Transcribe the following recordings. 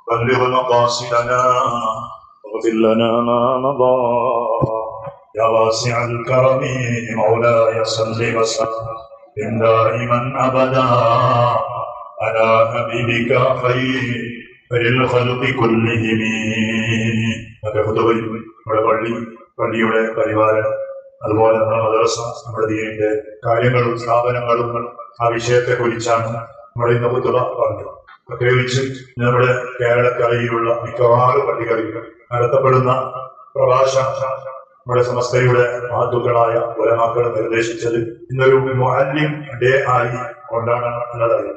بلغ مقاصدنا واغفر لنا ما مضى يا واسع الكرم مولاي صل وسلم دائما ابدا على حبيبك خير الخلق كلهم. നമ്മുടെ പള്ളിയുടെ പരിപാലനം, അതുപോലെ നമ്മുടെ മദ്രസ, നമ്മുടെ ദീനിന്റെ കാര്യങ്ങളും സ്ഥാപനങ്ങളും ആ വിഷയത്തെ കുറിച്ചാണ് നമ്മുടെ ഇന്ന് ഖുതുബ പറഞ്ഞത്. പ്രത്യേകിച്ച് നമ്മുടെ കേരളക്കരയിലുള്ള മിക്കവാറും പള്ളികളിൽ നടത്തപ്പെടുന്ന പ്രഭാഷണം നമ്മുടെ സമസ്തയുടെ മഹത്തുക്കളായ ഉലമാക്കൾ നിർദ്ദേശിച്ചത് ഇന്നൊരു മുഅല്ലിം ഡേ ആയി കൊണ്ടാടണം എന്നതാണ്.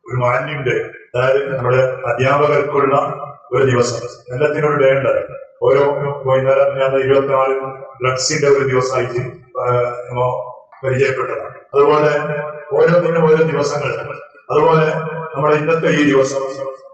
ഒരു മുഅല്ലിം ഡേ, അതായത് നമ്മുടെ അധ്യാപകർക്കുള്ള ഒരു ദിവസം. എല്ലാത്തിനൊരു ഡേ ഉണ്ട്. ഓരോ വൈകുന്നേരം 24 ഡ്രഗ്സിന്റെ ഒരു ദിവസമായിട്ട് പരിചയപ്പെട്ടതാണ്. അതുപോലെ ഓരോന്നിനും ഓരോ ദിവസങ്ങൾ. അതുപോലെ നമ്മുടെ ഇന്നത്തെ ഈ ദിവസം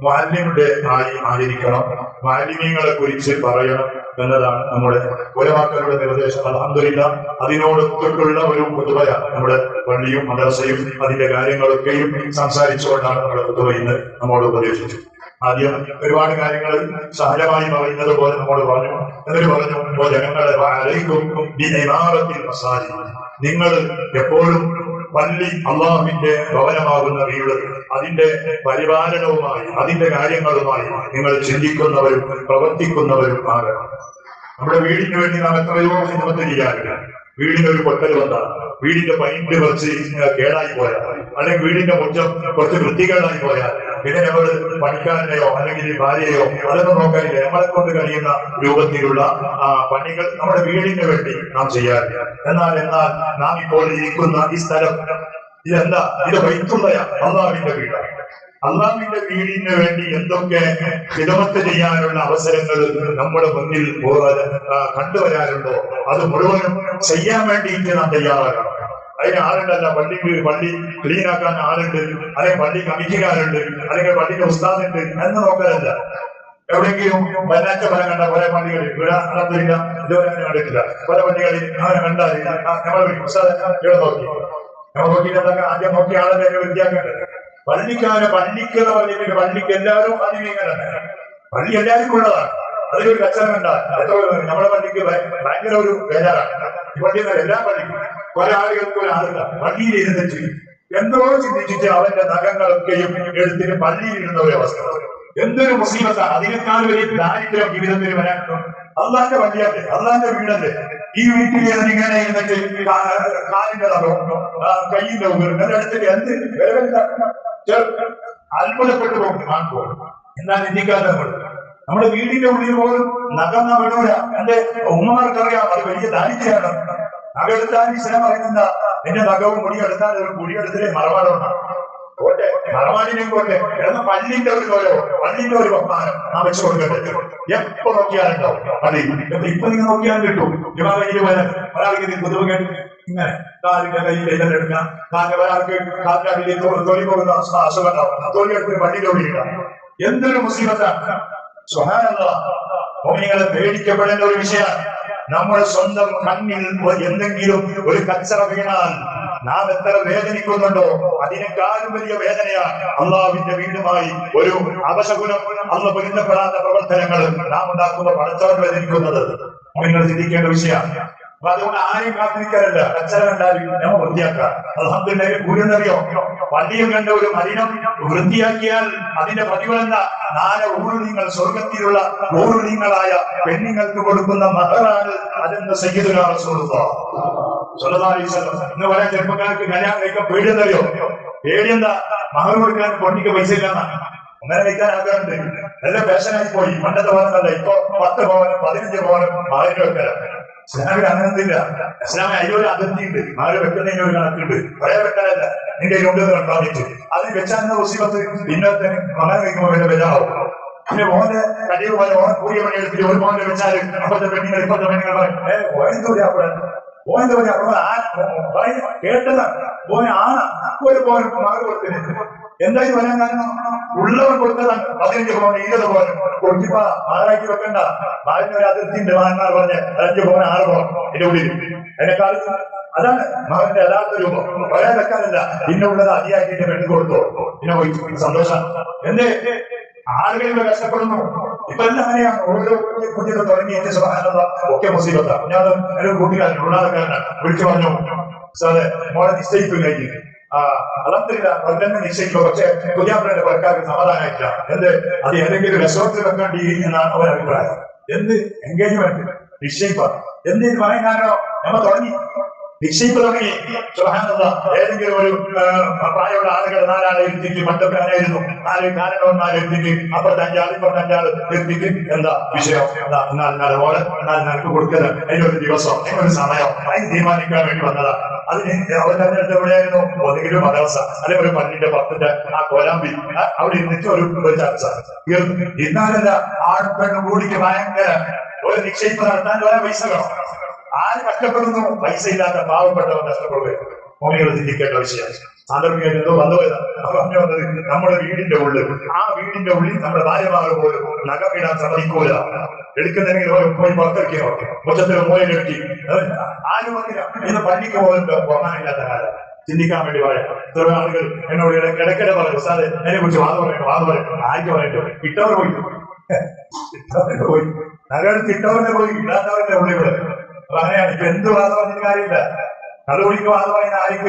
മുഅല്ലിം ഡേ ആയി ആചരിക്കണം, മുഅല്ലിമീങ്ങളെ കുറിച്ച് പറയണം എന്നതാണ് നമ്മുടെ ഉലമാക്കളുടെ നിർദ്ദേശം. അൽഹംദുലില്ലാഹ് അതിനോടൊത്തുള്ള ഒരു ഖുതുബയാണ് നമ്മുടെ പള്ളിയും മദ്രസയും അതിന്റെ കാര്യങ്ങളൊക്കെയും സംസാരിച്ചുകൊണ്ടാണ് നമ്മുടെ ഖുതുബ ഇന്ന് നമ്മോട് ഉപദേശിച്ചു. ആദ്യം ഒരുപാട് കാര്യങ്ങൾ സഹജമായി പറയുന്നത് പോലെ നമ്മോട് പറഞ്ഞു. എന്നിട്ട് പറഞ്ഞു, ജനങ്ങളെ നിങ്ങൾ എപ്പോഴും പള്ളി അള്ളാഹുവിന്റെ ഭവനമാകുന്ന വീട്, അതിന്റെ പരിപാലനവുമായി അതിന്റെ കാര്യങ്ങളുമായി നിങ്ങൾ ചിന്തിക്കുന്നവരും പ്രവർത്തിക്കുന്നവരും ആകണം. നമ്മുടെ വീടിന് വേണ്ടി നാം എത്രയോ ഹിദ്മത്ത് ചെയ്യാറില്ല. വീടിനൊരു പൊട്ടൽ വന്നാൽ, വീടിന്റെ പൈന്റ് കുറച്ച് കേടായി പോയാൽ, അല്ലെങ്കിൽ വീടിന്റെ മുറ്റം കുറച്ച് വൃത്തികേടായി പോയാൽ, പിന്നെ നമ്മൾ പണിക്കാരനെയോ അല്ലെങ്കിൽ ഭാര്യയോ അതൊന്നും നോക്കാനില്ല. നമ്മളെ കൊണ്ട് കഴിയുന്ന രൂപത്തിലുള്ള പണികൾ നമ്മുടെ വീടിന് വേണ്ടി നാം ചെയ്യാറില്ല. എന്നാൽ നാം ഇപ്പോൾ ഇരിക്കുന്ന ഈ സ്ഥലം ഇതെന്താ? ഇത് ബൈത്തുള്ളയാണ്, അള്ളാഹുവിന്റെ വീടാണ്. അള്ളാഹുവിന്റെ വീടിന് വേണ്ടി എന്തൊക്കെ ഖിദ്മത്ത് ചെയ്യാനുള്ള അവസരങ്ങൾ നമ്മുടെ മുന്നിൽ കണ്ടുവരാറുണ്ടോ അത് മുഴുവനും ചെയ്യാൻ വേണ്ടിയിട്ട് നാം തയ്യാറാകണം. അതിന് ആളുണ്ടല്ല, പള്ളി ക്ലീൻ ആക്കാൻ ആളുണ്ട്, അല്ലെങ്കിൽ പള്ളി കമ്മിറ്റിക്കാരുണ്ട്, അല്ലെങ്കിൽ പള്ളിന്റെ ഉസ്താദുണ്ട് എന്ന് നോക്കാനല്ല. എവിടെയെങ്കിലും വല്ലാത്ത ഫലം കണ്ട കുറെ പള്ളികളിൽ ഇവിടെ നടത്തില്ല, ഇതുവരെ അങ്ങനെ കണ്ടിട്ടില്ല. പല പള്ളികളിൽ അങ്ങനെ കണ്ടാൽ നമ്മൾ നോക്കി നോക്കിയിട്ടൊക്കെ ആദ്യം നോക്കിയ ആളെ വൃത്തിയാക്കേണ്ടത്. പള്ളിക്ക് പള്ളിക്ക് എല്ലാവരും ആദ്യമീകരാണ്. പള്ളി എല്ലാവർക്കും ഉള്ളതാണ്. അതിലൊരു കച്ചവടം കണ്ടാൽ നമ്മുടെ പള്ളിക്ക് ഭയങ്കര ഒരു ബേജാറാണ്. ഈ പള്ളിയിൽ എല്ലാ പള്ളിക്കും കുറെ ആളുകൾക്ക് ഒരു ആളില്ല. പള്ളിയിൽ ഇരുന്നിട്ട് എന്തോ ചിന്തിച്ചിട്ട് അവന്റെ നഖങ്ങളൊക്കെയും എടുത്തിട്ട് പള്ളിയിൽ ഇരുന്ന ഒരു അവസ്ഥ. എന്തൊരു മുസീബത്താണ്! അതിനേക്കാൾ വലിയ ദാരിദ്ര്യം ജീവിതത്തിൽ വരാൻ. അള്ളാന്റെ പള്ളിയല്ലേ, അള്ളാന്റെ വീടല്ലേ. ഈ വീട്ടിൽ ഇങ്ങനെ ഇരുന്നിട്ട് കാലിന്റെ നഖവും കയ്യിന്റെ എടുത്തിട്ട് എന്ത് അത്ഭുതപ്പെട്ടു പോകും കാണുമ്പോൾ. എന്നാൽ ഇന്ത്യക്കാരെ നമ്മുടെ വീടിന്റെ ഉള്ളിൽ പോലും നഖം നാം വിടൂല. എന്റെ ഉമ്മമാർക്കറിയാം അത് വലിയ ദാരിദ്ര്യമാണ്. നഖെടുത്താൽ ഇസ്ലാം പറയുന്ന എന്റെ നഖവും മുടിയെടുത്താൽ ഒരു മുടിയെടുത്തില്ലേ മറവാടമാണ്. കോട്ടെ മറവാടിനെയും കോട്ടെ എന്ന പള്ളിന്റെ ഒരു കോലോ, പള്ളിന്റെ ഒരു ബഹുമാനം നാം വെച്ചു കൊടുക്കേണ്ടത്. എപ്പോ നോക്കിയാലുണ്ടാവും പള്ളി. ഇപ്പൊ നിങ്ങൾ നോക്കിയാൽ കിട്ടും. ഒരാൾക്ക് പൊതുവ് കേട്ട് ഇങ്ങനെ കാലിന്റെ കയ്യിൽ ഇതെടുക്കാം. ഒരാൾക്ക് കാലിന്റെ അടിയിൽ തൊലി പോകുന്ന അസുഖം ഉണ്ടാവും. തൊലി എടുത്ത് പള്ളിയുടെ ഉള്ളിലിടാം. എന്തൊരു മുസീബത്താണ്! സുബ്ഹാനല്ലാഹ്. മുഅ്മിനീങ്ങളെ പേടിക്കപ്പെടേണ്ട ഒരു വിഷയമാണ്. നമ്മുടെ സ്വന്തം കണ്ണിൽ എന്തെങ്കിലും ഒരു കച്ചറ വീണാൽ നാം എത്ര വേദനിക്കുന്നുണ്ടോ അതിനേക്കാളും വലിയ വേദനയാണ് അള്ളാഹുവിന്റെ വീടുമായി ഒരു അപശകുനം, അള്ളാഹ് പൊരുത്തപ്പെടാത്ത പ്രവർത്തനങ്ങൾ നാം ഉണ്ടാക്കുമ്പോൾ പടച്ചവൻ വേദനിക്കുന്നത് നിങ്ങൾ ചിന്തിക്കേണ്ട വിഷയമാണ്. അപ്പൊ അതുകൊണ്ട് ആരെയും കാത്തിരിക്കാറില്ല. കച്ചറ കണ്ടാലും നമ്മൾ വൃത്തിയാക്കാം. അൽഹംദുലില്ലാഹ് കൂടിയെന്നറിയോ? പള്ളിയിൽ കണ്ട ഒരു മലിനം വൃത്തിയാക്കിയാൽ അതിന്റെ പ്രതിഫലം 4 ഊരുണീങ്ങൾ, സ്വർഗത്തിലുള്ള ഊരുണീങ്ങളായ പെണ്ണുങ്ങൾക്ക് കൊടുക്കുന്ന മഹറാണ് അതെന്ന് സയ്യിദുനാ റസൂലുള്ളാഹി സ്വല്ലല്ലാഹു അലൈഹി വസല്ലം. ഇന്ന് പറയാൻ ചെറുപ്പക്കാർക്ക് കല്യാണം കഴിക്കാൻ പേടിയെന്നറിയോ? പേടിയെന്താ? മഹർ കൊടുക്കാൻ പൊന്നിക്ക് പൈസ ഇല്ലെന്നാ. അങ്ങനെ കഴിക്കാൻ ആൾക്കാരുണ്ട്. നല്ല ഫാഷനായി പോയി. പണ്ടത്തെ പോലെന്നല്ല. ഇപ്പൊ 10 പവനും 15 പവനും മഹറിന് വെക്കലാണ്. ഇസ്ലാമിൽ അങ്ങനത്തില്ല. ഇസ്ലാമിൽ അതിലൊരു അതിർത്തിയുണ്ട്. മഹർ വെക്കുന്നതിന് ഒരു കണക്കുണ്ട്. പഴയ വെക്കാനല്ല, നിന്റെ ഉണ്ടെന്ന് കണ്ടാന്നിട്ട് അതിന് വെച്ചാൽ മുസീബത്ത് പിന്നത്തെ മകൻ കഴിക്കുമ്പോൾ വലിയ ബെജാറാവും. പിന്നെ മോന്റെ കഴിവ് പോലെ ഓൻ കൂടിയ പണി എടുത്തിട്ട് ഒരു മോന്റെ വെച്ചാൽ അപ്പത്തെ പെണ്ണുങ്ങൾ ഇപ്പത്തെ പെണ്ണുങ്ങൾ കേട്ടതാണ് മോനെ ആന ഒരു പോലും മകൻ കൊടുത്തിട്ട് എന്തായാലും വരാൻ കാരണം ഉള്ളവൻ കൊടുത്തതാണ്. 15 പവൻ 20 പവൻ കൊടുക്കിപ്പ ആറാക്കി വെക്കണ്ട. മകനൊരു അതിർത്തിന്റെ മകന്മാർ പറഞ്ഞ് 5 പവൻ 6 പവൻ എന്റെ ഉള്ളിൽ. അതിനേക്കാൾ അതാണ് മകന്റെ യഥാർത്ഥ രൂപം. പറയാൻ വെക്കാനല്ല. പിന്നെ ഉള്ളത് അതിയാക്കിയിട്ട് പെണ്ണ് കൊടുത്തോ, പിന്നെ സന്തോഷം. എന്തേ ആളുകൾ കഷ്ടപ്പെടുന്നു. ഇപ്പൊ എല്ലാം അങ്ങനെയാണ്. ഓരോ കുഞ്ഞിനെ തുടങ്ങി എന്റെ സ്വഭാവ ഒക്കെ മുസീബത്താണ്. ഞാൻ ഒരു കൂട്ടുകാരൻ ഉള്ളാദക്കാരനാണ് വിളിച്ചു പറഞ്ഞു, സാറെ മോളെ നിശ്ചയിപ്പില്ലെങ്കിൽ അലഹമില്ല തന്നെ നിശ്ചയിക്കുക. പക്ഷെ കുഞ്ഞാപ്പിളയുടെ പുറക്കാർക്ക് സമാധാനമായിട്ടില്ല. എന്ത് അത് ഏതെങ്കിലും റിസോർട്ടിൽ വെക്കേണ്ടി എന്നാണ് അവരുടെ അഭിപ്രായം. എന്ത് എൻഗേജ്മെന്റ് നിശ്ചയിപ്പ എന്ത് പറയാനോ നമ്മൾ തുടങ്ങി നിശ്ചയിപ്പ് തുടങ്ങി. ഏതെങ്കിലും ഒരു പ്രായമുള്ള ആളുകൾ നാലാളെ ഇരുത്തിക്ക് മണ്ടപ്പനായിരുന്നു, 4 കാരണവന്മാരെ ഇരുത്തിക്ക് അപ്പുറത്തഞ്ചാൾ ഇരുത്തിക്ക് എന്താ വിഷയം നാൾക്ക് കൊടുക്കല് അതിനൊരു ദിവസം ഒരു സമയം അതിന് തീരുമാനിക്കാൻ വേണ്ടി വന്നതാ. അതിന് അവർ തെരഞ്ഞെടുത്ത് എവിടെയായിരുന്നു? ഒന്നെങ്കിലും മദ്രസ അല്ലെങ്കിൽ ഒരു പള്ളിന്റെ പത്തിന്റെ ആ കോലാമ്പി അവിടെ ഇരുന്നിട്ട് ഒരു ചർച്ച തീർന്നു. ഇന്നാലല്ല ആൺപെണ്ണും കൂടിക്ക് ഭയങ്കര ഒരു നിശ്ചയിപ്പ് നടത്താൻ ഒരേ പൈസ വേണം. ആര് കഷ്ടപ്പെടുന്നു? പൈസ ഇല്ലാത്ത പാവപ്പെട്ടവർ കഷ്ടപ്പെടുകയാണ്. മോണികൾ ചിന്തിക്കേണ്ട വിഷയം. സാന്ദർഭികമായിട്ട് എന്തോ വന്നുപോയതാണ്. പറഞ്ഞു വന്നത് നമ്മുടെ വീടിന്റെ ഉള്ളിൽ, ആ വീടിന്റെ ഉള്ളിൽ നമ്മുടെ ഭാര്യമാർ പോലും നഖമിടാൻ സമ്മതിക്കൂല. എടുക്കുന്നെങ്കിൽ പോയി പുറത്തിറക്കിയോ മുറ്റത്തിൽ മൂലയിലെടുക്കി ആരും ഇന്ന് പള്ളിക്ക് പോകുന്നുണ്ട്. പോകാനില്ലാത്ത കാലം ചിന്തിക്കാൻ വേണ്ടി പറയാം. ഇത്ര ആളുകൾ എന്നോട് ഇടയ്ക്കിടെ പറയും, സാറേ അതിനെ കുറിച്ച് വാദം പറയണം. ആർക്ക് പറയണ്ടോ? ഇട്ടവർ പോയി നഗരത്തിൽ ഇട്ടവരുടെ പോയി ഇടാത്തവരുടെ ഉള്ളിൽ ഇവിടെ അങ്ങനെയാണ്. ഇപ്പൊ എന്ത് വാദം പറഞ്ഞ കാര്യമില്ല. കള്ളുകുടിക്ക് വാദം പറയുന്ന ആർക്ക്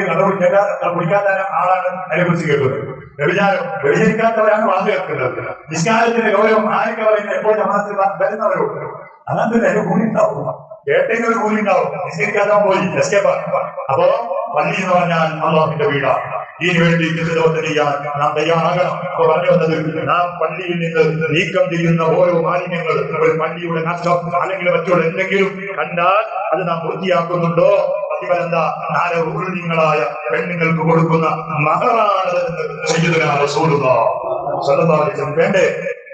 കുടിക്കാത്ത ആളാണ് അതിനെ കുറിച്ച് കേൾക്കുന്നത്. വ്യഭിചരിക്കാത്തവരാണ് വാദം കേൾക്കുന്നത്. നിസ്കാരത്തിന്റെ ഗൗരവം ആർക്ക് പറയുന്നത്? എപ്പോൾ ജമാഅത്തിൽ വരുന്നവരോട് അതാണ് അതിന് കൂലി ഉണ്ടാവും. കേട്ടെങ്കിൽ ഒരു കൂലി ഉണ്ടാവും. നിസ്കരിക്കാത്ത പോയി എസ്കേപ്പ്. അപ്പോ പള്ളി എന്ന് പറഞ്ഞാൽ അള്ളാഹുവിന്റെ വീടാണ്. ഇതിനു വേണ്ടി ചിന്തവത്ത് ചെയ്യാൻ നാം തയ്യാറാകണം. അപ്പൊ പറഞ്ഞു വന്നത്, നാം പള്ളിയിൽ നിന്ന് നീക്കം ചെയ്യുന്ന ഓരോ മാലിന്യങ്ങൾ, ഒരു പള്ളിയുടെ നഷ്ടം അല്ലെങ്കിൽ മറ്റുള്ള എന്തെങ്കിലും കണ്ടാൽ അത് നാം പൂർത്തിയാക്കുന്നുണ്ടോ? പ്രതിഫലന്താ? 4 ഉരുളിങ്ങളായ പെണ്ണുങ്ങൾക്ക് കൊടുക്കുന്ന മഹറാണെന്ന് വേണ്ടേ?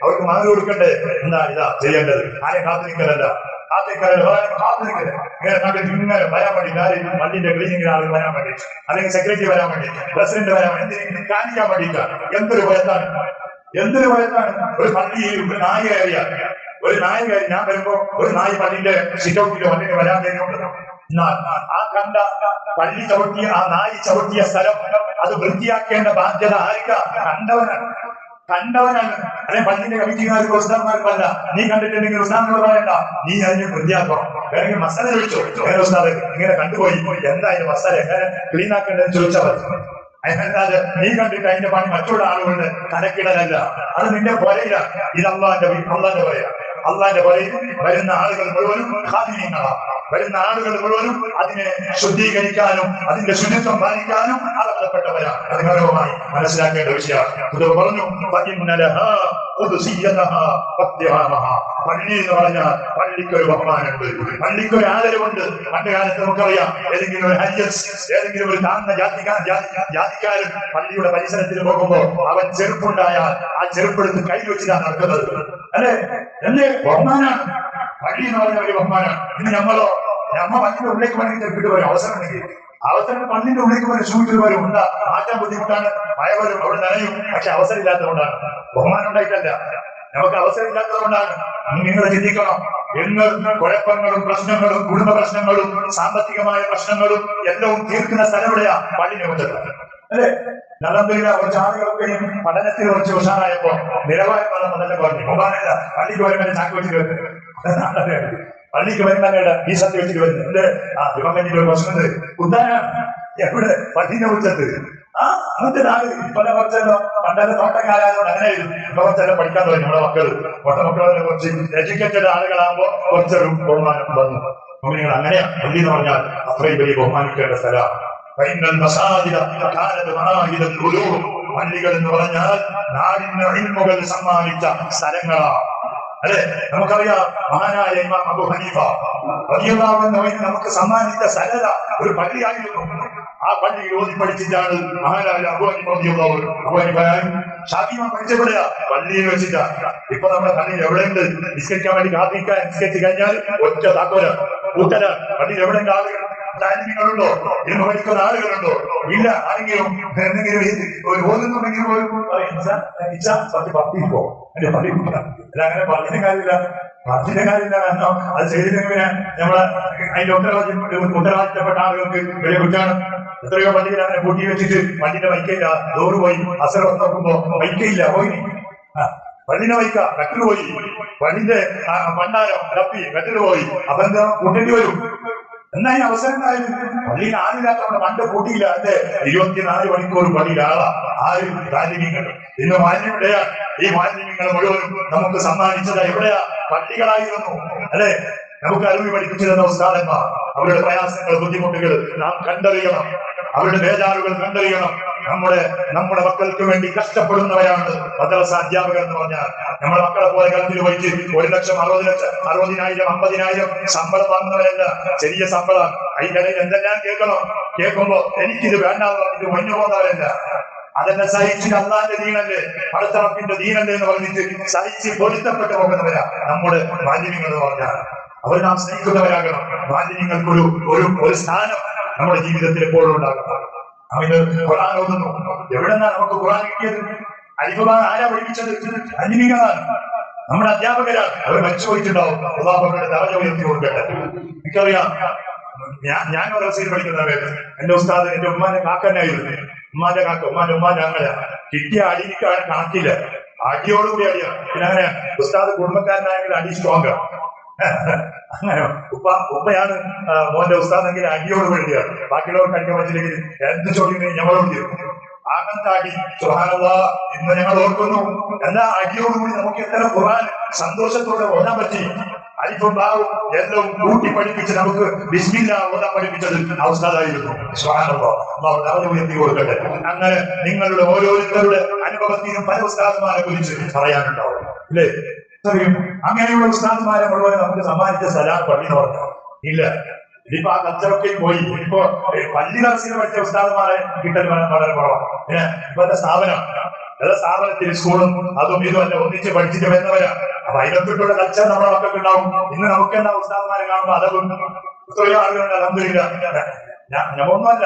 അവർക്ക് മഹർ കൊടുക്കണ്ടേ? എന്താ ഇതാ ചെയ്യേണ്ടത്? ആരെ കാത്തിരിക്കലല്ല, ഇങ്ങനെ വരാൻ വേണ്ടി പള്ളിന്റെ ക്ലീനിങ്ങിന് ആളുകൾ വരാൻ വേണ്ടി, അല്ലെങ്കിൽ സെക്രട്ടറി വരാൻ വേണ്ടി, പ്രസിഡന്റ് വരാൻ വേണ്ടി, കാണിക്കാൻ വേണ്ടിയിട്ടാണ്. എന്തൊരു ഭയത്താണ്! ഒരു പള്ളിയിൽ ഒരു നായ കയറിയാൽ, ഞാൻ വരുമ്പോ ഒരു നായ പള്ളിന്റെ സിറ്റൗട്ടിലോ അല്ലെങ്കിൽ വരാൻ വേണ്ടിയുണ്ടല്ലോ. എന്നാൽ ആ കണ്ട പള്ളി ചവിട്ടിയ ആ നായി ചവിട്ടിയ സ്ഥലം അത് വൃത്തിയാക്കേണ്ട ബാധ്യത ആർക്കാ? കണ്ടവനാണ്. അല്ലെ പള്ളിന്റെ കമ്മിറ്റിക്കാർക്ക് ഉസ്താദ്മാർക്കല്ല. നീ കണ്ടിട്ടുണ്ടെങ്കിൽ ഉസ്താദിനോട് പറയണ്ട, നീ അതിനെ വൃത്തിയാക്കണം. വേണമെങ്കിൽ മസാല ചോദിച്ചോ, ഉസ്താദ് ഇങ്ങനെ കണ്ടുപോയി, എന്താ അതിന്റെ മസാല എങ്ങനെ ക്ലീൻ ആക്കേണ്ടതെന്ന് ചോദിച്ചാൽ മതി. അതിനല്ലാതെ നീ കണ്ടിട്ട് അതിന്റെ പണി മറ്റുള്ള ആളുകളുടെ തലക്കിടലല്ല. അത് നിന്റെ പോലെയില്ല. ഇത് അള്ളാന്റെ പോലെയാ. അള്ളാന്റെ പോലെ വരുന്ന ആളുകൾ മുഴുവനും ഖാദിമീങ്ങളാണ്. വരുന്ന ആളുകൾ മുഴുവനും അതിനെ ശുദ്ധീകരിക്കാനും അതിന്റെ ശുചിത്വം പാലിക്കാനും അർഹതപ്പെട്ടവരാണ്. അത് ഗൗരവമായി മനസ്സിലാക്കേണ്ട വിഷയമാണ്. പറഞ്ഞു, പള്ളി എന്ന് പറഞ്ഞാൽ പള്ളിക്കൊരു ബഹുമാനമുണ്ട്, പള്ളിക്കൊരു ആദരവുണ്ട്. പണ്ട് കാലത്ത് നമുക്കറിയാം, ഏതെങ്കിലും ഒരു ഹരിയസ്, ഏതെങ്കിലും ഒരു താഴ്ന്ന ജാതിക്കാരൻ പള്ളിയുടെ പരിസരത്തിൽ പോകുമ്പോൾ അവൻ ചെരുപ്പുണ്ടായാൽ ആ ചെരുപ്പെടുത്ത് കയ്യിൽ വെച്ചിട്ടാണ് നടക്കുന്നത്. അല്ലെ? എന്നെ ബഹുമാനാണ്. പള്ളി എന്ന് പറഞ്ഞ ഒരു ബഹുമാനാണ്. ഇന്ന് നമ്മ പള്ളിന്റെ ഉള്ളിലേക്ക് വേണ്ടി ചെരുപ്പിട്ട് വരും. അവസരം പള്ളിന്റെ ഉള്ളിലേക്ക് വരെ ഷൂട്ടിൽ വരും. എന്താ? മാറ്റാൻ ബുദ്ധിമുട്ടാണ്, മഴ വരും, അവിടെ നനയും. പക്ഷെ അവസരം ഇല്ലാത്തതുകൊണ്ടാണ്, ബഹുമാനം ഉണ്ടായിട്ടല്ല. നമുക്ക് അവസരം ഇല്ലാത്തതുകൊണ്ടാണ്. നിങ്ങൾ ചിന്തിക്കണം, എന്ന് കുഴപ്പങ്ങളും പ്രശ്നങ്ങളും കുടുംബ പ്രശ്നങ്ങളും സാമ്പത്തികമായ പ്രശ്നങ്ങളും എല്ലാം തീർക്കുന്ന സ്ഥലം എവിടെയാ? പള്ളിന്റെ മുറ്റത്ത്. അല്ലെ? നല്ലതില്ല. കുറച്ച് ആളുകളൊക്കെ പഠനത്തിൽ കുറച്ച് ഉഷാറായപ്പോ നിലവാരം വന്നപ്പോ തന്നെ പറഞ്ഞു, മൊബൈലല്ല പള്ളിക്ക് വരുമ്പോൾ ചാക്ക് വെച്ചിട്ട് വരുന്നത്, പള്ളിക്ക് വരുന്നവരുടെ ഈ സത്യം വെച്ചിട്ട് വരുന്നത്. ഇവക്കഞ്ഞിട്ട് ഒരു പ്രശ്നമുണ്ട്. ഉദ്ധാനാണ് എവിടെ? പള്ളിന്റെ മുറ്റത്ത്. അങ്ങനത്തെ നാട് പല കുറച്ചല്ലോ പണ്ടത്തെ തോട്ടക്കാരായതുകൊണ്ട് അങ്ങനെയായിരുന്നു. ഇപ്പൊ കുറച്ചെല്ലാം പഠിക്കാൻ തുടങ്ങി നമ്മുടെ മക്കളെ കുറച്ച് എഡ്യൂക്കേറ്റഡ് ആളുകളാകുമ്പോ കുറച്ചൊരു ബഹുമാനം വന്നു. നിങ്ങൾ അങ്ങനെയാ. പള്ളി എന്ന് പറഞ്ഞാൽ അത്രയും വലിയ ബഹുമാനിക്കേണ്ട സ്ഥലമാണ്. പള്ളികൾ എന്ന് പറഞ്ഞാൽ നാടിന് ഇൽമുകൾ സമ്മാനിച്ച സ്ഥലങ്ങളാണ്. അല്ലെ? നമുക്കറിയാം, മഹാനായ ഇമാം അബൂ ഹനീഫ റളിയല്ലാഹു അൻഹു നമുക്ക് സമ്മാനിച്ച സ്ഥലത ഒരു പള്ളിയായിരുന്നു. ആ പള്ളിയിൽ ഓതി പഠിച്ചിട്ടാണ് മഹാനായ അബൂ ഹനീഫ റളിയല്ലാഹു അൻഹു. അബൂ ഹനീഫ ഷാഫിഈ പഠിച്ചപ്പോഴാ പള്ളിയിൽ വെച്ചിട്ടാ. ഇപ്പൊ നമ്മുടെ പള്ളിയിൽ എവിടെയുണ്ട്? നിസ്കരിക്കാൻ വേണ്ടി കാത്തിരിക്കാൻ നിസ്കരിച്ചു കഴിഞ്ഞാൽ ഒറ്റ താക്കോല കൂട്ടല. പള്ളിയിൽ എവിടെയെങ്കിലും ആളുകൾ താല്പര്യങ്ങളുണ്ടോ? എന്ന് പഠിക്കുന്ന ആളുകളുണ്ടോ? ഇല്ല. ആരെങ്കിലും എന്തെങ്കിലും ഓതുന്നുണ്ടെങ്കിൽ അങ്ങനെ പറഞ്ഞ കാര്യമില്ല. കാരണം അത് ചെയ്തില്ലെങ്കിൽ നമ്മളെ അതിന്റെ ഉത്തരവാദിത്തപ്പെട്ട ആളുകൾക്ക് വലിയ കുറ്റാണ്. എത്രയോ പള്ളിയിൽ അങ്ങനെ കൂട്ടി വെച്ചിട്ട് പള്ളിന്റെ വൈക്കയില്ല, ഡോറ് പോയി അസർ നോക്കുമ്പോ വൈക്കയില്ല, പോയി പള്ളിനെ വയ്ക്ക കട്ടിലുപോയി, പള്ളിന്റെ ഭണ്ഡാരം തപ്പി കട്ടിലുപോയി, അപ്പൊ എന്താ കൂട്ടേണ്ടി വരും. എന്നാ ഈ അവസരം ഉണ്ടായിരുന്നു. പള്ളിയിൽ ആളില്ലാത്തവരുടെ പണ്ട് കൂട്ടിയില്ല. എന്റെ 24 മണിക്കൂർ പള്ളിയിൽ ആളാ. ആരും മാലിന്യങ്ങൾ ഇന്ന് മാലിന്യം എവിടെയാണ്? ഈ മാലിന്യങ്ങൾ മുഴുവനും നമുക്ക് സമ്മാനിച്ചത് എവിടെയാ? പള്ളികളായിരുന്നു അല്ലെ? നമുക്ക് അറിവ് പഠിപ്പിച്ചു തന്ന ഉസ്താദന്മാർ, അവരുടെ പ്രയാസങ്ങൾ, ബുദ്ധിമുട്ടുകൾ നാം കണ്ടറിയണം, അവരുടെ ബേജാറുകൾ കണ്ടറിയണം. നമ്മുടെ മക്കൾക്ക് വേണ്ടി കഷ്ടപ്പെടുന്നവരാണ് മദ്രസ അധ്യാപകർ എന്ന് പറഞ്ഞാൽ. നമ്മുടെ മക്കളെ പോലെ ഗൾഫിൽ പോയിട്ട് 1 ലക്ഷം 60,000 50,000 ശമ്പളം വാങ്ങുന്നവരല്ല. ചെറിയ ശമ്പളം. അതിന്റെ ഇടയിൽ എന്തെല്ലാം കേൾക്കുമ്പോ എനിക്കിത് വേണ്ടാന്ന് പറഞ്ഞിട്ട് ഒഴിഞ്ഞു പോകുന്നവരല്ല. അതെന്നെ സഹിച്ച് അള്ളാന്റെ ദീനല്ലേ, പടച്ചറപ്പിന്റെ ദീനല്ലേ എന്ന് പറഞ്ഞിട്ട് സഹിച്ച് പൊരുത്തപ്പെട്ട് പോകുന്നവരാ നമ്മുടെ മാലിന്യങ്ങൾ എന്ന് പറഞ്ഞാൽ. അവർ നാം സ്നേഹിക്കുന്നവരാകണം. മാലിന്യങ്ങൾക്കൊരു ഒരു സ്ഥാനം നമ്മുടെ ജീവിതത്തിൽ എപ്പോഴും ഉണ്ടാകണം. അവന് ഖുർആൻ ഓതുന്നു. എവിടെന്നാ നമുക്ക് ഖുർആൻ കിട്ടിയത്? അരിഫുമാൻ ആരാ പഠിപ്പിച്ചത്? അഞ്ജലികളാണ്, നമ്മുടെ അധ്യാപകരാണ്. അവർ മരിച്ചു പോയിട്ടുണ്ടാവും. അള്ളാഹു അവരുടെ ദറജ ഉയർത്തി കൊടുക്കട്ടെ. എനിക്കറിയാം, ഞാൻ മദ്രസയിൽ പഠിക്കുന്ന പേര് എന്റെ ഉസ്താദ് എന്റെ ഉമ്മാന്റെ കാക്കന്നായിരുന്നു. ഉമ്മാന്റെ കാക്ക, ഉമ്മാന്റെ അങ്ങനെ കിട്ടിയ അടി കണക്കില്ല. അടിയോടുകൂടി അടിയാണ്. പിന്നെ അങ്ങനെ ഉസ്താദ് കുടുംബക്കാരനായെങ്കിൽ അടി സ്ട്രോങ്. അങ്ങനെ ഉപ്പയാണ് മോന്റെ ഉസ്താദെങ്കിൽ അടിയോട് വേണ്ടിയാണ്. ബാക്കിയുള്ളവർക്ക് അടിക്കാൻ പറ്റില്ലെങ്കിൽ എന്ത് ചോദ്യം ഞങ്ങളോട് തീർക്കും. അങ്ങനത്തെ അടി സുബ്ഹാനല്ലാഹ് ഇന്ന് ഞങ്ങൾ ഓർക്കുന്നു. എല്ലാ അടിയോടുകൂടി നമുക്ക് എത്ര ഖുർആൻ സന്തോഷത്തോടെ ഓടാൻ പറ്റി. അരിഫും ബാവും എല്ലാം കൂട്ടി പഠിപ്പിച്ച് നമുക്ക് ബിസ്മില്ലാഹ് ഓടാൻ പഠിപ്പിച്ചത് ഉസ്താദായിരുന്നു. സുബ്ഹാനല്ലാഹ്, അല്ലാഹു ദറജ ഉയർത്തി കൊടുക്കട്ടെ. അങ്ങനെ നിങ്ങളുടെ ഓരോരുത്തരുടെ അനുഭവത്തിനും പല ഉസ്താദുമാരെ കുറിച്ച് പറയാനുണ്ടാവും അല്ലേ? അങ്ങനെയുള്ള ഉസ്താദുമാരെ മുഴുവൻ നമുക്ക് സമ്മാനിച്ച സ്ഥലം പള്ളി എന്ന് പറഞ്ഞു ഇല്ല. ഇനിയിപ്പോ ആ കൾച്ചറൊക്കെ പോയി. ഇനിയിപ്പോ പള്ളി ദർശനം പഠിച്ച ഉസ്താദുമാരെ കിട്ടൽ വളരെ കുറവാണ്. ഇപ്പോഴത്തെ സ്ഥാപനത്തിൽ സ്കൂളും അതും ഇതും അല്ല ഒന്നിച്ച് പഠിച്ചിട്ട് വരുന്നവരാ. അപ്പൊ അതിനൊത്തിട്ടുള്ള കൾച്ചർ നമ്മുടെ മക്കൾക്ക് ഉണ്ടാവും. ഇന്ന് നമുക്ക് എന്താ ഉസ്താദുമാരെ കാണുമ്പോൾ അതും എത്രയോ ആളുകളുണ്ട്. അൽഹംദുലില്ലാ. ഞമ്മൊന്നുമല്ല,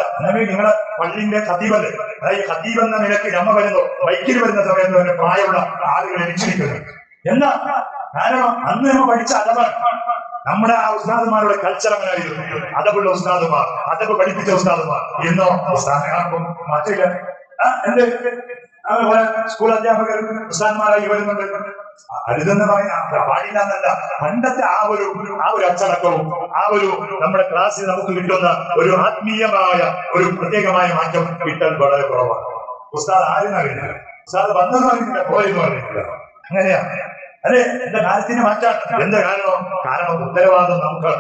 നിങ്ങളെ പള്ളിന്റെ ഖതീബല്ലേ, അതായത് ഖതീബ് എന്ന നിലയ്ക്ക് നമ്മ വരുന്നു. ബൈക്കിൽ വരുന്ന സമയത്ത് തന്നെ പ്രായമുള്ള ആളുകളെ രക്ഷിക്കുന്നു. എന്താ കാരണം? അന്ന് നമ്മൾ പഠിച്ച അതവാണ് നമ്മുടെ ആ ഉസ്താദുമാരുടെ കൾച്ചർ അങ്ങനെയായിരുന്നു. അതവുള്ള ഉസ്താദുമാർ, അതവ് പഠിപ്പിച്ച ഉസ്താദുമാർ. എന്നോ ഉസ്താദിനെ കാണുമ്പോൾ മാറ്റില്ല. അതുപോലെ സ്കൂൾ അധ്യാപകർ ഉസ്താദന്മാരായി വരുന്നുണ്ട്. അരുതെന്ന് പറയാൻ പാടില്ല എന്നല്ല. പണ്ടത്തെ ആ ഒരു അച്ചടക്കവും നമ്മുടെ ക്ലാസ്സിൽ നമുക്ക് കിട്ടുന്ന ഒരു ആത്മീയമായ ഒരു പ്രത്യേകമായ മാറ്റം കിട്ടാൻ വളരെ കുറവാണ്. ഉസ്താദ് ആരും അറിയില്ല, ഉസ്താദ് വന്നെന്ന് അറിയില്ല, പോയെന്ന് അറിയില്ല. അങ്ങനെയാ അല്ലെ? എന്റെ കാലത്തിന് മാറ്റാൻ എന്താ കാരണം ഉത്തരവാദിത്വം നമുക്ക്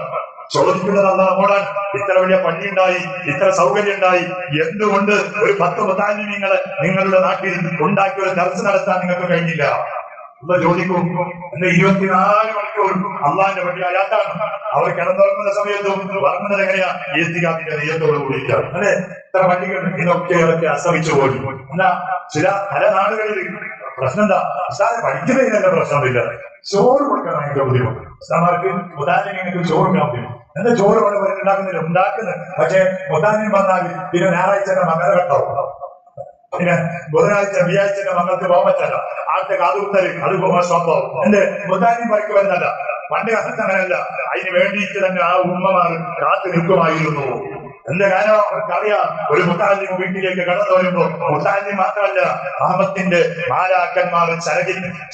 ചോദിക്കുന്നത് നമ്മോടാൻ. ഇത്ര വലിയ പള്ളിയുണ്ടായി, ഇത്ര സൗകര്യം ഉണ്ടായി, എന്തുകൊണ്ട് ഒരു 10 മുതാലിമീങ്ങളെ നിങ്ങളുടെ നാട്ടിൽ ഉണ്ടാക്കി ഒരു ദർസ് നടത്താൻ നിങ്ങൾക്ക് കഴിഞ്ഞില്ല എന്ന് ചോദിക്കും. എന്റെ 24 മണിക്കൂർ അള്ളാന്റെ പള്ളി അയാത്താണ്. അവർ കിടന്നുറങ്ങുന്ന സമയത്തും ഉറങ്ങുന്നത് എങ്ങനെയാ? ഈത്തികാത്തിന്റെ നെയ്യത്തോട് കൂടിയിട്ടാണ് അല്ലെ? ഇത്ര പള്ളികൾ ഇതൊക്കെ അസ്തമിച്ചു പോയി. എന്നാ പല നാടുകളിൽ പ്രശ്നം എന്താ? ഉസ്താദ് പഠിക്കുന്നതിനല്ല പ്രശ്നമില്ല, ചോറ് കൊടുക്കാൻ ഭയങ്കര ബുദ്ധിമുട്ട്. ഉസ്താദന്മാർക്ക് മുതാലിങ്ങൾക്ക് ചോറ് കൊടുക്കാൻ ബുദ്ധിമുട്ട്. എന്താ ചോറ് ഉണ്ടാക്കുന്നില്ല? ഉണ്ടാക്കുന്നത്. പക്ഷെ മുതാലിൻ വന്നാൽ പിന്നെ ഞായറാഴ്ച മകര കെട്ടാവും, പിന്നെ ബുധനാഴ്ച വ്യാഴ്ച മങ്ങൾക്ക് പോകാൻ പറ്റല്ല. ആദ്യത്തെ കാതുകുത്തല് അത് സ്വഭാവം. എന്റെ മുതാലിൻ പറിക്ക് വരുന്നല്ല. പണ്ട് കാലത്ത് അങ്ങനെയല്ല. അതിന് വേണ്ടിയിട്ട് തന്നെ ആ ഉമ്മമാർ കാത്തു നിൽക്കുമായിരുന്നു. എന്റെ കാര്യം അവർക്കറിയാം. ഒരു മുത്താലിം വീട്ടിലേക്ക് കടന്നു വരുമ്പോ മുത്താലിം മാത്രമല്ല, അഹമ്മത്തിന്റെ മാലാക്കന്മാർ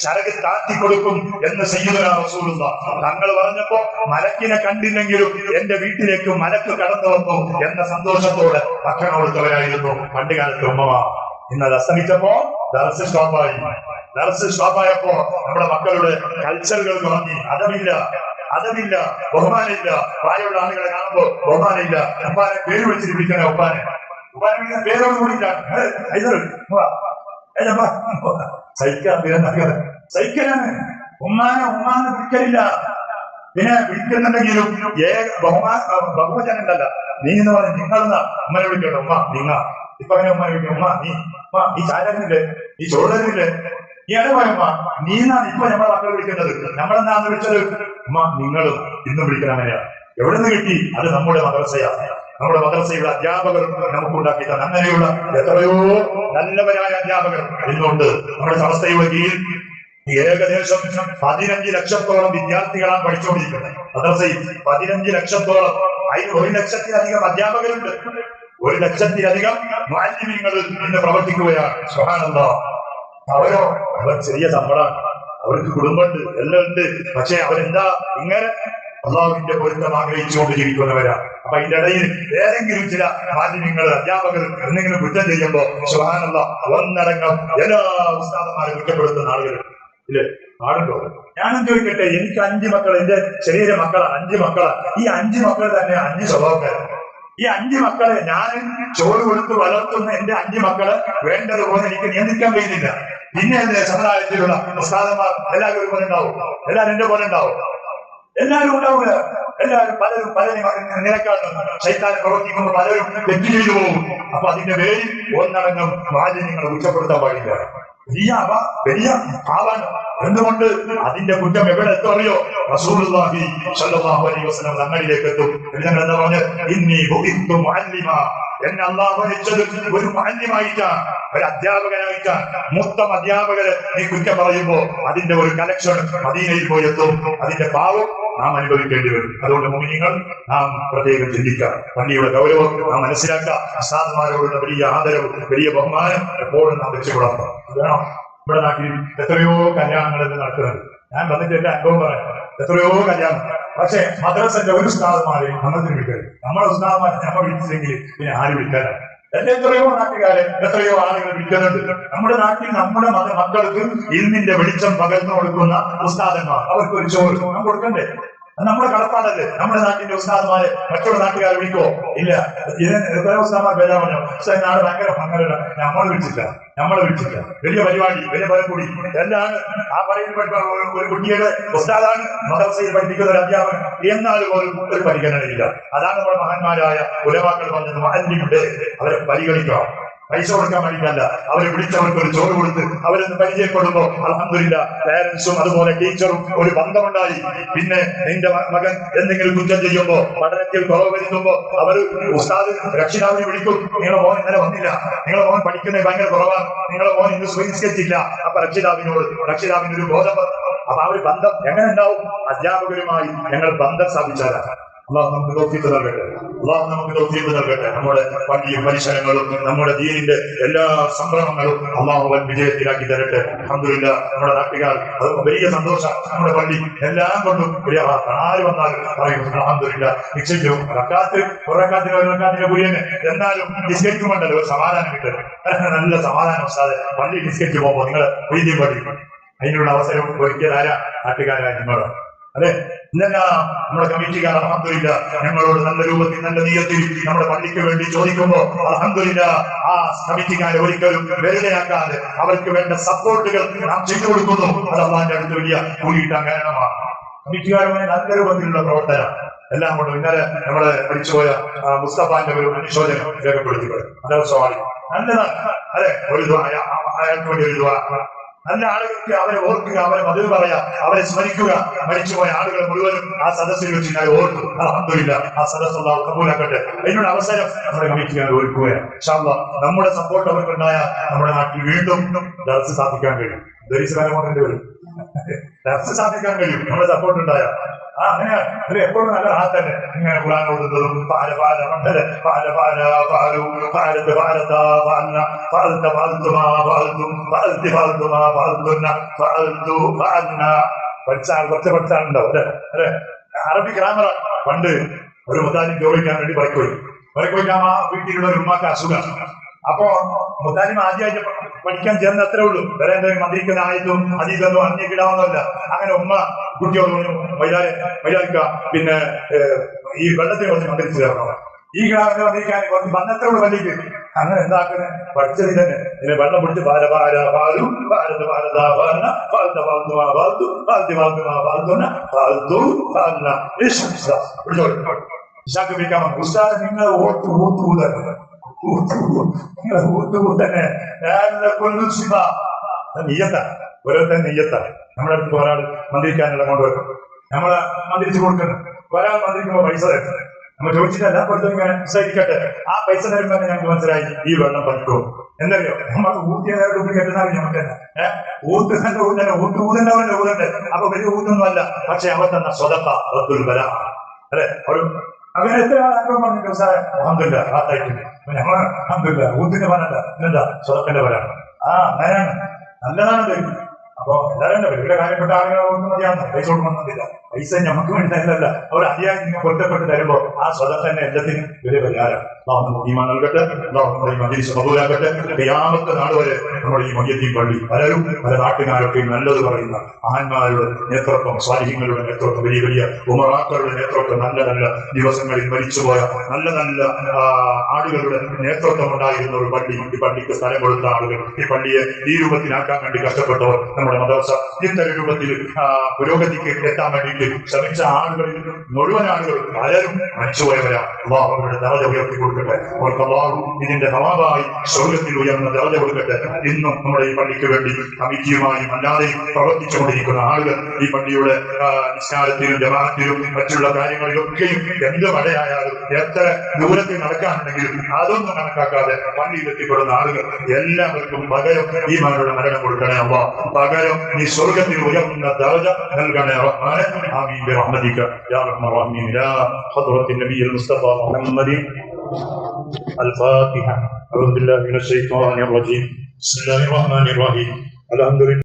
ചരകിൽ താത്തി കൊടുക്കും എന്ന് സയ്യിദുനാ റസൂലുള്ളാഹ് തങ്ങൾ പറഞ്ഞപ്പോ മലക്കിനെ കണ്ടില്ലെങ്കിലും എന്റെ വീട്ടിലേക്ക് മലക്ക് കടന്നു വന്നു എന്ന സന്തോഷത്തോടെ ഭക്ഷണം കൊടുത്തവരായിരുന്നു പണ്ട് കാലത്ത് ഉമ്മമാർ. ഇന്നത് അസ്തമിച്ചപ്പോ ദർസ് സ്റ്റോപ്പായപ്പോ നമ്മുടെ മക്കളുടെ കൾച്ചറുകൾ കുറഞ്ഞു. അതമില്ല, ബഹുമാനില്ല. പ്രായമുള്ള ആളുകളെ കാണുമ്പോ ബഹുമാനില്ല. ഉപ്പാനെ പേര് വെച്ചിട്ട് വിളിക്കണേ. ഉപ്പാനെ പേരോട് കൂടിയിട്ടാണ് സഹിക്കലാണ്. ഉമ്മാനെ വിളിക്കലില്ല. പിന്നെ വിളിക്കുന്നുണ്ടെങ്കിലും ബഹുവചനം ഉണ്ടല്ല. നീ എന്ന് പറഞ്ഞ് നിങ്ങളെന്നാ ഉമ്മനെ വിളിക്കട്ടെ. ഉമ്മ നിങ്ങ. ഇപ്പൊ അങ്ങനെ ഉമ്മനെ വിളിക്കും. ഉമ്മ നീ ചാരുന്നില്ലേ, നീ ചോറുന്നില്ലേ, നീ അടവായമ്മ നീ എന്നാണ് ഇപ്പൊ നമ്മളെ മക്കളെ വിളിക്കുന്നത്. നമ്മളെന്നാന്ന് വിളിച്ചത് ഉമ്മ നിങ്ങളും ഇന്നും വിളിക്കണം. അങ്ങനെയാണ്. എവിടെ നിന്ന് കിട്ടി? അത് നമ്മുടെ മദ്രസയാണ്. നമ്മുടെ മദ്രസയുടെ അധ്യാപകർ നമുക്കുണ്ടാക്കി തന്നെ. അങ്ങനെയുള്ള എത്രയോ നല്ലവരായ അധ്യാപകർ ഇന്നുണ്ട് നമ്മുടെ സംസ്ഥയുടെ കീഴിൽ. ഏകദേശം 15 ലക്ഷത്തോളം വിദ്യാർത്ഥികളാണ് പഠിച്ചുകൊണ്ടിരിക്കുന്നത് മദ്രസയിൽ. 15 ലക്ഷത്തോളം. അതിന് 1 ലക്ഷത്തിലധികം അധ്യാപകരുണ്ട്. 1 ലക്ഷത്തിലധികം മുഅല്ലിമീങ്ങൾ ഇന്ന് പ്രവർത്തിക്കുകയാണ്. സുബ്ഹാനല്ലാഹ്. അവർ ചെറിയ ശമ്പളമാണ്. അവർക്ക് കുടുംബമുണ്ട്, എല്ലാം ഉണ്ട്. പക്ഷെ അവരെന്താ ഇങ്ങനെ അള്ളാഹുവിന്റെ പൊരുത്തം ആഗ്രഹിച്ചുകൊണ്ട് ജീവിക്കുന്നവരാ. അപ്പൊ അതിന്റെ ഇടയിൽ ഏതെങ്കിലും ചില മാലിന്യങ്ങൾ അധ്യാപകർ എന്തെങ്കിലും കുറ്റം ചെയ്യുമ്പോ സുബ്ഹാനല്ലാഹ് ഒന്നടങ്കം എല്ലാ ഉസ്താദന്മാരെ കുറ്റപ്പെടുത്തുന്ന ആളുകൾ ഇല്ലേ? പാടുണ്ടോ? ഞാനും ചോദിക്കട്ടെ, എനിക്ക് 5 മക്കൾ, എന്റെ ശരീര മക്കളാണ്, 5 മക്കളാണ്. ഈ 5 മക്കൾ തന്നെ 5 സ്വഭാവക്കാരാണ്. ഈ 5 മക്കളെ ഞാൻ ചോറ് കൊടുത്ത് വളർത്തുന്ന എന്റെ 5 മക്കളെ വേണ്ടതുപോലെ എനിക്ക് നിയന്ത്രിക്കാൻ കഴിയുന്നില്ല. പിന്നെ എന്റെ സമുദായത്തിലുള്ള ഉസ്താദന്മാർ എല്ലാവരും ഒരുപോലെ ഉണ്ടാവും, എല്ലാവരും എന്റെ പോലെ ഉണ്ടാവും, എല്ലാവരും ഉണ്ടാവില്ല. എല്ലാവരും പലരും നിലക്കാണ് ശൈത്താൻ പ്രവർത്തിക്കുമ്പോൾ പലരും തെറ്റ് ചെയ്തു പോകും. അപ്പൊ അതിന്റെ പേരിൽ ഒന്നടങ്കം മാലിന്യങ്ങൾ കുറ്റപ്പെടുത്താൻ പാടില്ല. വലിയ പാവാണ്. എന്തുകൊണ്ട്? അതിന്റെ കുറ്റം എവിടെ എത്തറിയോ? റസൂലുള്ളാഹി സ്വല്ലല്ലാഹു അലൈഹി വസല്ലം തങ്ങളിലേക്ക് എത്തും. എന്താ പറഞ്ഞത്? ഇന്നി ബുഇത്തു മുഅല്ലിമ, എന്നെ അല്ലാഹു അയച്ചത് ഒരു മുഅല്ലിമായിട്ടാണ്, ഒരു അധ്യാപകനായിട്ടാണ്. മൊത്തം അധ്യാപകരെ നീ കുറ്റം പറയുമ്പോ അതിന്റെ ഒരു കലക്ഷൻ മദീനയിൽ പോയി എത്തും. അതിന്റെ പാവം നാം അനുഭവിക്കേണ്ടി വരും. അതുകൊണ്ട് മുഅ്മിനീങ്ങൾ നാം പ്രത്യേകം ചിന്തിക്കാം. പള്ളിയുടെ ഗൗരവം നാം മനസ്സിലാക്കുക. ഉസ്താദുമാരോടുള്ള വലിയ ആദരവ്, വലിയ ബഹുമാനം എപ്പോഴും നാം വെച്ചു പുലർത്തണം. അതാണ് ഇവിടെ നാട്ടിൽ എത്രയോ കല്യാണങ്ങളെല്ലാം നടക്കുന്നത്. ഞാൻ വന്നിട്ട് എന്റെ അനുഭവം പറയാം. എത്രയോ കല്യാണം. പക്ഷെ മദ്രസന്റെ ഒരു ഉസ്താദുമാരെയും നമ്മത്തിന് വിളിക്കരുത്. നമ്മുടെ ഉസ്താദുമാരെ നമ്മൾ വിളിച്ചില്ലെങ്കിൽ പിന്നെ ആര് വിളിക്കാനാണ്? എത്രയോ നാട്ടുകാരെ, എത്രയോ ആളുകൾ വിളിക്കുന്നുണ്ട്. നമ്മുടെ നാട്ടിൽ നമ്മുടെ മക്കൾക്ക് ഇന്നിന്റെ വെളിച്ചം പകർന്നു കൊടുക്കുന്ന ഉസ്താദന്മാർ, അവർക്ക് ഒരു ചോറ് നാം കൊടുക്കണ്ടേ? നമ്മുടെ കടപ്പാടല്ലേ? നമ്മുടെ നാട്ടിന്റെ ഉസ്താദന്മാരെ മറ്റുള്ള നാട്ടുകാരെ വിളിക്കോ? ഇല്ല. ഉസ്താദന്മാർ പേരാ പറഞ്ഞു, നാട് ഭയങ്കര ഭംഗര, നമ്മളെ വിളിച്ചില്ല. വലിയ പരിപാടി, വലിയ പലകൂടി എല്ലാം ആ പറയുന്ന ഒരു കുട്ടിയുടെ ഉസ്താദാണ്, മദ്രസയിൽ പഠിപ്പിക്കുന്ന ഒരു അധ്യാപകൻ, എന്നാലും ഒരു പരിഗണനയില്ല. അതാണ് നമ്മുടെ മഹാന്മാരായ ഉലമാക്കൾ പറഞ്ഞത്, മുഅല്ലിമുണ്ട്, അവരെ പരിഗണിക്കണം. പൈസ കൊടുക്കാൻ വേണ്ടിയിട്ടല്ല, അവരെ വിളിച്ചവർക്ക് ഒരു ചോറ് കൊടുത്ത് അവരൊന്ന് പരിചയപ്പെടുമ്പോ അൽഹംദുലില്ലാഹ് പേരൻസും അതുപോലെ ടീച്ചറും ഒരു ബന്ധമുണ്ടായി. പിന്നെ നിന്റെ മകൻ എന്തെങ്കിലും കുറ്റം ചെയ്യുമ്പോ, പഠനത്തിൽ കുറവ് വരുത്തുമ്പോ അവർ ഉസ്താദ് രക്ഷിതാവിനെ വിളിക്കും. നിങ്ങളെ മോൻ ഇന്നലെ വന്നില്ല, നിങ്ങളെ മോൻ പഠിക്കുന്നത് ഭയങ്കര കുറവാണ്, നിങ്ങളെ മോൻ ഇന്ന് സ്വീകരിച്ചില്ല. അപ്പൊ രക്ഷിതാവിന് ഒരു ബോധം. അപ്പൊ ആ ഒരു ബന്ധം എങ്ങനെ ഉണ്ടാവും? അധ്യാപകരുമായി ഞങ്ങൾ ബന്ധം സ്ഥാപിച്ചാലാണ്. അള്ളാഹു നമുക്ക് തൗഫീഖ് നൽകട്ടെ. നമ്മുടെ പള്ളിയും പരിസരങ്ങളും നമ്മുടെ ദീനിന്റെ എല്ലാ സംരംഭങ്ങളും അള്ളാഹു വൻ വിജയത്തിലാക്കി തരട്ടെ. അൽഹംദുലില്ലാഹ് നമ്മുടെ നാട്ടുകാർ അത് വലിയ സന്തോഷം. നമ്മുടെ പള്ളി എല്ലാം കൊണ്ടും ആര് വന്നാലും പറയും അൽഹംദുലില്ലാഹ്. നിശ്ചയിക്കും റക്കാത്തിന് കുര്യന് എന്നാലും നിസ്കരിക്കുമ്പോണ്ടല്ലോ ഒരു സമാധാനം കിട്ടും. നല്ല സമാധാനം ഉസ്താദേ, പള്ളി നിസ്കരിച്ച് പോകുമ്പോ നിങ്ങൾ പ്രീതിയും പഠിക്കും. അതിനുള്ള അവസരം ഒരിക്കലാരാ? നാട്ടുകാരായ നിങ്ങളാണ്. അതെ, ഇതെല്ലാം നമ്മുടെ കമ്മിറ്റിക്കാർ അൽഹംദുലില്ലാഹ് ഞങ്ങളോട് നല്ല രൂപത്തിൽ, നല്ല നിയത്തിൽ നമ്മുടെ പള്ളിക്ക് വേണ്ടി ചോദിക്കുമ്പോ അൽഹംദുലില്ലാഹ് ആ കമ്മിറ്റിക്കാരെ ഒരിക്കലും വെറുതെയാക്കാതെ അവർക്ക് വേണ്ട സപ്പോർട്ടുകൾ നാം ചെയ്തു കൊടുക്കുന്നു. അത് അള്ളാന്റെ അടുത്ത് വലിയ കൂടിയിട്ടാൻ കാരണമാണ്. കമ്മിറ്റിക്കാരുമായി നല്ല രൂപത്തിലുള്ള പ്രവർത്തനം എല്ലാം കൊണ്ട് ഇന്നലെ നമ്മളെ പഠിച്ചുപോയ മുസ്തഫാന്റെ ഒരു അനുശോചനം രേഖപ്പെടുത്തിയത് അതൊരു സ്വാഭാവിക നല്ലതാണ്. അതെ, ഒരു അയാൾക്ക് വേണ്ടി ഒരു നല്ല ആളുകൾക്ക് അവരെ ഓർക്കുക, അവരെ മധുര പറയാ, അവരെ സ്മരിക്കുക. മരിച്ചുപോയ ആളുകൾ മുഴുവനും ആ സദസ്സിൽ വെച്ച് ഞാൻ ഓർത്തു. അൽഹംദുലില്ലാഹ് ആ സദസ്സ് അല്ലാഹു കബൂലാക്കട്ടെ. അതിനുള്ള അവസരം നമ്മുടെ കമ്മിറ്റിക്കാൻ ഒരുക്കുകയാണ്. ഇൻഷാ അല്ലാഹ് നമ്മുടെ സപ്പോർട്ട് അവർക്കുണ്ടായ നമ്മുടെ നാട്ടിൽ വീണ്ടും ദർസ് സ്ഥാപിക്കാൻ കഴിയും. ദർസ് സ്ഥാപിക്കാൻ കഴിയും നമ്മുടെ സപ്പോർട്ട് ഉണ്ടായ. അങ്ങനെ അത് എപ്പോഴും നല്ല റാഹത്തന്നെ. ഇങ്ങനെ ഖുർആൻ ഓതുന്നതും പഠിച്ചാളുണ്ടാവും അല്ലെ. അറബി ഗ്രാമർ പണ്ട് ഒരു മുതാലിം ചോദിക്കാൻ വേണ്ടി വരക്കോയിക്കാൻ ആ വീട്ടിലുള്ള ഒരു ഉമ്മാക്ക് അസുഖം. അപ്പൊ മുതാലിം ആദ്യമായിട്ട് പഠിക്കാൻ ചേർന്ന് അത്രേ ഉള്ളൂ. വേറെ എന്തെങ്കിലും മന്ത്രിക്കുന്ന ആയതും അതീതൊന്നും അറിഞ്ഞിടാവുന്നതല്ല. അങ്ങനെ ഉമ്മ കുട്ടിയോട് വൈകാരിക്ക പിന്നെ ഈ വെള്ളത്തെ കുറച്ച് മന്ത്രിച്ചു തരണം, ഈ ഗ്രാമത്തെ മന്ത്രിക്കാൻ കുറച്ച് വന്നത്രേ ഉള്ളൂ പള്ളിക്ക്. അങ്ങനെ എന്താക്കുന്നത്? പഠിച്ചതിൽ തന്നെ ഇതിനെ വെള്ളം പിടിച്ച് ഉസ്താദ് നിങ്ങൾ തന്നെ നീയത്താണ്, ഓരോരുത്തരും നീയത്താണ്. നമ്മുടെ അടുത്ത് ഒരാൾ മന്ത്രിക്കാനുള്ള കൊണ്ടുവരും, നമ്മള് മന്ത്രിച്ചു കൊടുക്കണം. ഒരാൾ മന്ത്രിക്കുമ്പോ പൈസ തരുന്നത് നമ്മൾ ചോദിച്ചിട്ടല്ല, ഇങ്ങനെ ഇരിക്കട്ടെ. ആ പൈസ തരുമ്പോ ഞങ്ങൾക്ക് മനസ്സിലായി ഈ വെള്ളം പറ്റുമോ എന്നറിയോ. നമ്മൾ ഊത്തിയായിട്ട് കെട്ടുന്ന നമുക്ക് തന്നെ ഊതുന്നവന്റെ ഊതുണ്ട്. അപ്പൊ വലിയ ഊതൊന്നും അല്ല, പക്ഷെ അവർ തന്ന സ്വതക്ക അതൊരു ബലമാണ് അല്ലെ. ഒരു അങ്ങനെ എത്ര ആളുകൾ പറഞ്ഞു അൽഹംദുലില്ലാഹ് റാഹത്തായിട്ടുണ്ട്. ഞമ്മ അൽഹംദുലില്ലാഹ് ഊത്തിന്റെ ഫലമല്ല, എന്താ സ്വതക്കന്റെ ഫലമാണ്. അങ്ങനെയാണ്, നല്ലതാണത്. അപ്പൊ എല്ലാവരും വലിയ കാര്യപ്പെട്ട ആളുകളൊന്നും മതിയാവുന്ന പൈസ കൊടുക്കണമെന്നില്ല. പൈസ നമുക്ക് വേണ്ടി തരുന്നതല്ല, അവർ അതിയായി നിങ്ങൾ പൊരുത്തപ്പെട്ട് തരുമ്പോൾ ആ സ്വതം തന്നെ എല്ലാത്തിനും വലിയ പരിഹാരം. ഈമാൻ നൽകട്ടെ, നമ്മുടെ ഈ മജ്‌ലിസ് കബൂലാക്കട്ടെ. ഖിയാമത്ത് നാൾ വരെ നമ്മുടെ ഈ മയ്യത്തീൻ പള്ളി പലരും പല നാട്ടുകാരൊക്കെ നല്ലത് പറയുന്ന മഹാന്മാരുടെ നേതൃത്വം, സ്വാലിഹീങ്ങളുടെ നേതൃത്വം, വലിയ വലിയ ഉമറാക്കളുടെ നേതൃത്വം, നല്ല നല്ല ദിവസങ്ങളിൽ മരിച്ചുപോയ നല്ല നല്ല ആളുകളുടെ നേതൃത്വം ഉണ്ടായിരുന്ന ഒരു പള്ളി, ഈ പള്ളിക്ക് സ്ഥലം കൊടുത്ത ആളുകൾ, ഈ പള്ളിയെ ഈ രൂപത്തിലാക്കാൻ വേണ്ടി കഷ്ടപ്പെട്ടവർ, നമ്മുടെ മദ്രസ ഇത്തരം രൂപത്തിൽ പുരോഗതിക്ക് എത്താൻ വേണ്ടിയിട്ട് ശ്രമിച്ച ആളുകളിൽ മുഴുവൻ ആളുകൾ പലരും മരിച്ചുപോയവരാണ്. അല്ലാഹു അവരുടെ ദറജ ഉയർത്തി കൊടുക്കട്ടെ. അവർക്ക് അല്ലാഹു ഇതിന്റെ സവാബായി സ്വർഗ്ഗത്തിൽ ഉയർന്ന ദറജ കൊടുക്കട്ടെ. ഇന്നും നമ്മുടെ ഈ പള്ളിക്ക് വേണ്ടി കമ്മിറ്റിയുമായും അല്ലാതെയും പ്രവർത്തിച്ചുകൊണ്ടിരിക്കുന്ന ആളുകൾ ഈ പള്ളിയുടെ നിസ്കാരത്തിലും ജമാഅത്തിലും മറ്റുള്ള കാര്യങ്ങളിലൊക്കെയും എന്ത് മഴയായാലും എത്ര ദൂരത്തിൽ നടക്കാനുണ്ടെങ്കിലും അതൊന്നും കണക്കാക്കാതെ പള്ളിയിൽ എത്തിപ്പെടുന്ന ആളുകൾ എല്ലാവർക്കും പകരം ഈമാനുള്ള മരണം കൊടുക്കണേ അല്ലാഹ്. പകരം നീ സ്വർഗ്ഗത്തിൽ ഉയർന്ന ദറജ നൽകണേ റഹ്മാനെ. ആമീൻ ബിറഹ്മതിക യാ അർഹമർ റഹീമീൻ. യാ ഹദ്റത്തുൻ നബിയിൽ മുസ്തഫ മുഹമ്മദ് الفاتحة. أعوذ بالله من الشيطان الرجيم. بسم الله الرحمن الرحيم. الحمد لله.